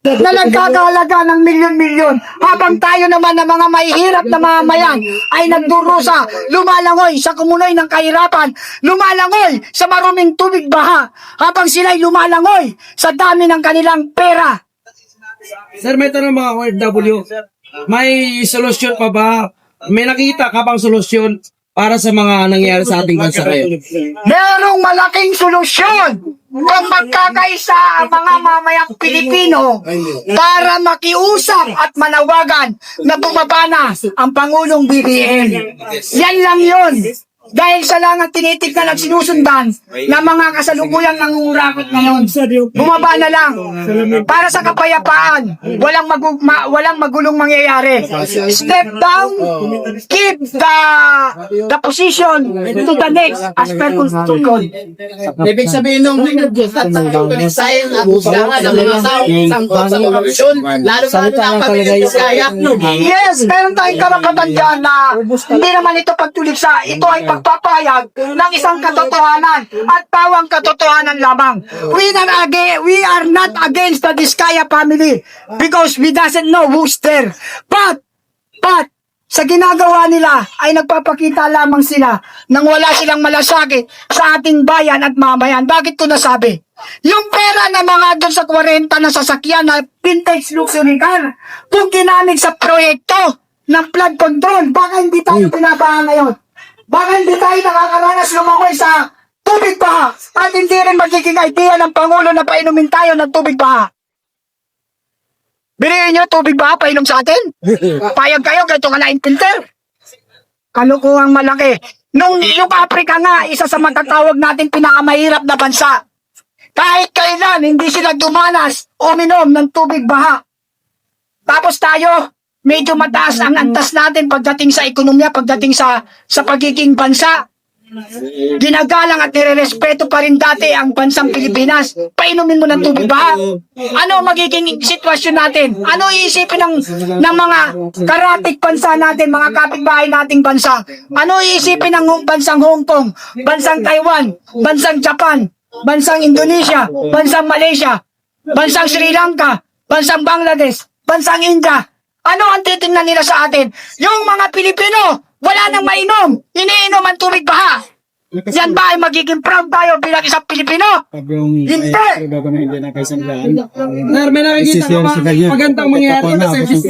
na nagkakahalaga ng milyon-milyon, habang tayo naman na mga mahihirap na mamamayan ay nagdurusa, lumalangoy sa kumunoy ng kahirapan, lumalangoy sa maruming tubig baha, habang sila'y lumalangoy sa dami ng kanilang pera. Sir, may tanong mga OFW. May solusyon pa ba? May nakita ka bang solusyon para sa mga nangyayari sa ating bansa ngayon? Merong malaking solusyon kung magkakaisa ang mga mamayang Pilipino para makiusap at manawagan na bumaba na ang Pangulong BBM. Yan lang yun. Dahil sa lang ang tinitignan at sinusundan na mga kasalukuyang nangungurakot ngayon. Bumaba na lang. Para sa kapayapaan, walang magulong mangyayari. Step down, keep the position to the next as per constitution. Ibig sabihin nung sayang na busangan ng mga tao sangkot sa korupsyon, lalo na pamilya Biskaya. Yes, meron tayong karapatan dyan na hindi naman ito pagtuliksa. Ito ay pagpapayag ng isang katotohanan at pawang katotohanan lamang. We are not against the Biskaya family because we doesn't know who's there. But, sa ginagawa nila ay nagpapakita lamang sila nang wala silang malasakit sa ating bayan at mamayan. Bakit ko nasabi? Yung pera na mga doon sa 40 na sasakyan na vintage luxury car, kung ginamit sa proyekto ng flood control, baka hindi tayo binabaha ngayon. Baka hindi tayo nakakaranas lumangoy sa tubig baha at hindi rin magiging idea ng Pangulo na painumin tayo ng tubig baha. Bilihin nyo tubig baha, painom sa atin? Payag kayo, ganito ka na in-filter. Kalukuhang malaki. Nung yung Africa nga, isa sa matatawag natin pinakamahirap na bansa. Kahit kailan, hindi sila dumanas uminom ng tubig baha. Tapos tayo, medyo mataas ang antas natin pagdating sa ekonomiya, pagdating sa pagiging bansa. Ginagalang at nirerespeto pa rin dati ang bansang Pilipinas. Painumin mo ng tubig baha. Ano magiging sitwasyon natin? Ano iisipin ng mga karatik bansa natin, mga kapitbahay nating bansa? Ano iisipin ng bansang Hong Kong, bansang Taiwan, bansang Japan, bansang Indonesia, bansang Malaysia, bansang Sri Lanka, bansang Bangladesh, bansang India? Ano ang titingnan nila sa atin? Yung mga Pilipino, wala nang mainom, iniinom ang tubig baha. Yan ba ay magiging proud tayo bilang isang Pilipino? Hindi! Sir, may nakikita ka ba magandang mangyayari na service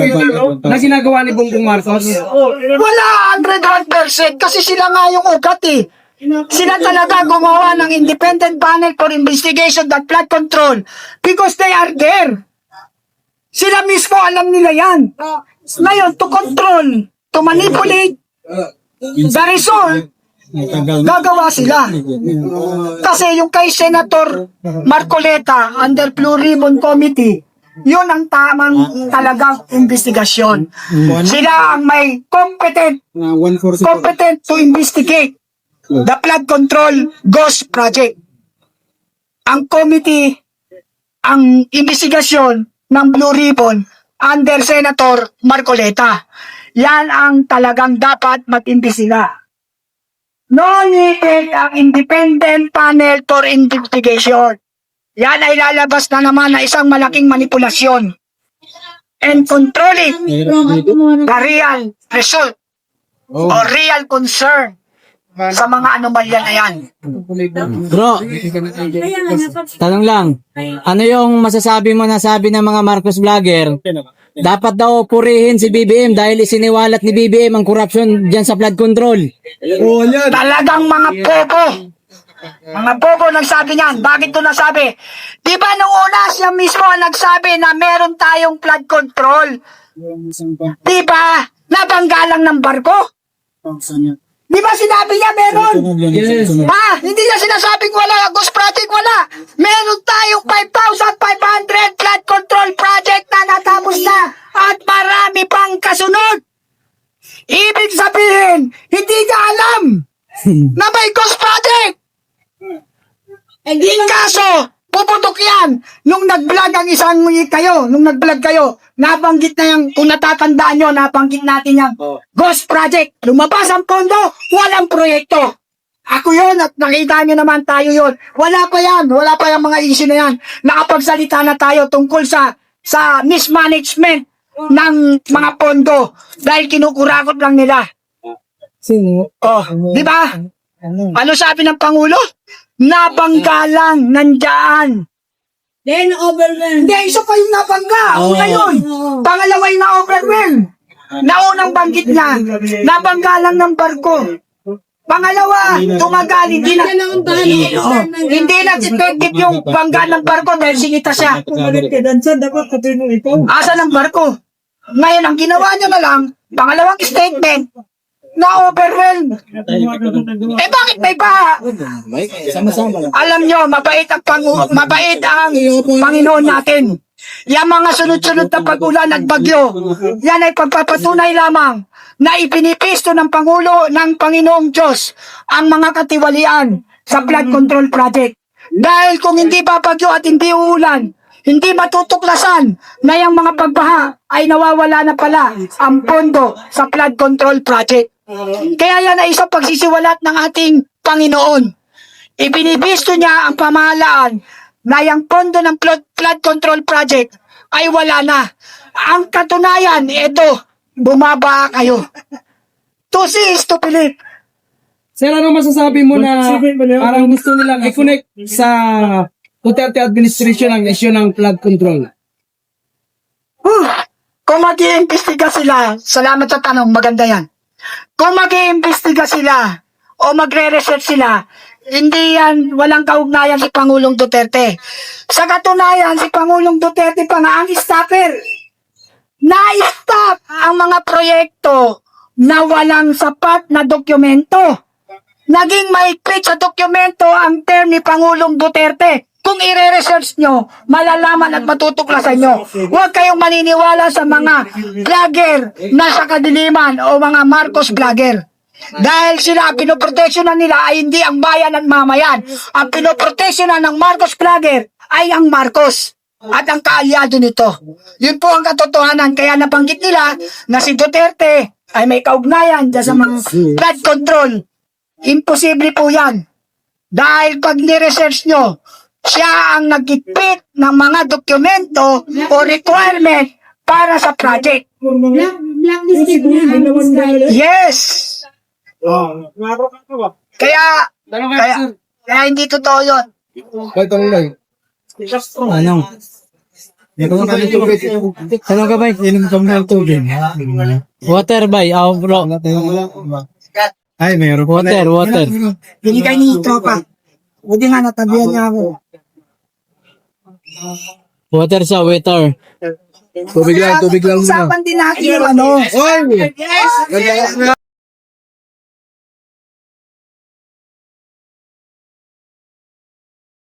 na ginagawa ni Bongbong Marcos? Wala 101% kasi sila nga yung ugat eh. Sila talaga gumawa ng independent panel for investigation that flood control because they are there. Sila mismo alam nila yan. Ngayon, to control, to manipulate the result, gagawa sila. Kasi yung kay Senator Marcoleta under Blue Ribbon Committee, yun ang tamang talagang investigasyon. Sila ang may competent to investigate the flood control ghost project. Ang committee, ang investigasyon ng Blue Ribbon under Senator Marcoleta. Yan ang talagang dapat mag-imbestiga. No needed ang independent panel for investigation. Yan ay lalabas na naman na isang malaking manipulasyon and controlling the real result or real concern sa mga anomalya na yan. Bro, tanong lang, ano yung masasabi mo na sabi ng mga Marcos vlogger? Dapat daw purihin si BBM dahil isiniwalat ni BBM ang korupsyon dyan sa flood control. Talagang mga bobo. Mga bobo nagsabi niyan. Bakit ito nasabi? Di ba nung una siya mismo ang nagsabi na meron tayong flood control? Di ba? Nabangga lang ng barko? Di ba sinabi niya meron? Ha? Hindi niya sinasabing wala. Ghost project wala. Meron tayong 5,500 flood control project na natapos na. At marami pang kasunod. Ibig sabihin, hindi niya alam na may ghost project. Kaso, puputok yan. Nung nag-vlog ang isang kayo, nung nag-vlog kayo, nabanggit na yan, kung natatandaan nyo, nabanggit natin yan. Ghost project. Lumabas ang pondo, walang proyekto. Ako yun at nakita nyo naman tayo yun. Wala pa yan, wala pa yung mga issue na yan. Nakapagsalita na tayo tungkol sa sa mismanagement ng mga pondo dahil kinukurakot lang nila. Sino? Oh, di ba? Ano sabi ng Pangulo? Nabangga lang, nandyan. Then overwhelmed. Hindi, isa pa yung nabangga. Una yun. Pangalawa yung na-overwhelm. Naunang banggit niya, nabangga lang ng barko. Pangalawa, tumagal, hindi na, hindi na effective yung bangga ng barko dahil sinita siya. Asa ng barko? Ngayon, ang ginawa niya na lang, pangalawang statement, na-overwhelm. Bakit may baha? Alam nyo, mabait ang Panginoon natin. Yung mga sunod-sunod na pag-ulan at bagyo, yan ay pagpapatunay lamang na ipinipisto ng Pangulo ng Panginoong Diyos ang mga katiwalian sa flood control project. Dahil kung hindi babagyo at hindi uulan, hindi matutuklasan na yung mga pagbaha ay nawawala na pala ang pondo sa flood control project. Kaya yan ay isang pagsisiwalat ng ating Panginoon. Ibinibisto niya ang pamahalaan na yung pondo ng flood control project ay wala na. Ang katunayan, ito, bumaba kayo. To see is to believe. Sir, ano masasabi mo na parang gusto nilang i-connect sa Duterte administration ang issue ng flood control? Kung mag-iimbestiga sila, salamat sa tanong, maganda yan. Kung mag-iimbestiga sila o magre-research sila, hindi yan, walang kaugnayan si Pangulong Duterte. Sa katunayan, si Pangulong Duterte pa nga ang stopper. Na-stop ang mga proyekto na walang sapat na dokumento. Naging maigpit sa dokumento ang term ni Pangulong Duterte. Kung i-research nyo, malalaman at matutuklasan nyo. Huwag kayong maniniwala sa mga vlogger na sa kadiliman o mga Marcos vlogger. Dahil sila, pinoproteksyonan nila ay hindi ang bayan at mamayan. Ang pinoproteksyonan ng Marcos vlogger ay ang Marcos at ang kaalyado nito. Yun po ang katotohanan. Kaya nabanggit nila na si Duterte ay may kaugnayan dyan sa mga flood control. Imposible po yan. Dahil pag ni-research nyo, siya ang nagigpit ng mga dokumento o requirement para sa project. Blacklisted na. Yes! Kaya hindi totoo yun. Anong? Tanong ka ba? Water ba? Bro. Ay, meron pa. Water. Binigay ni tropa. Hindi nga natabihan niya ako. Water sa waiter. Tubig lang muna. Usapan din natin yung ano. Oy!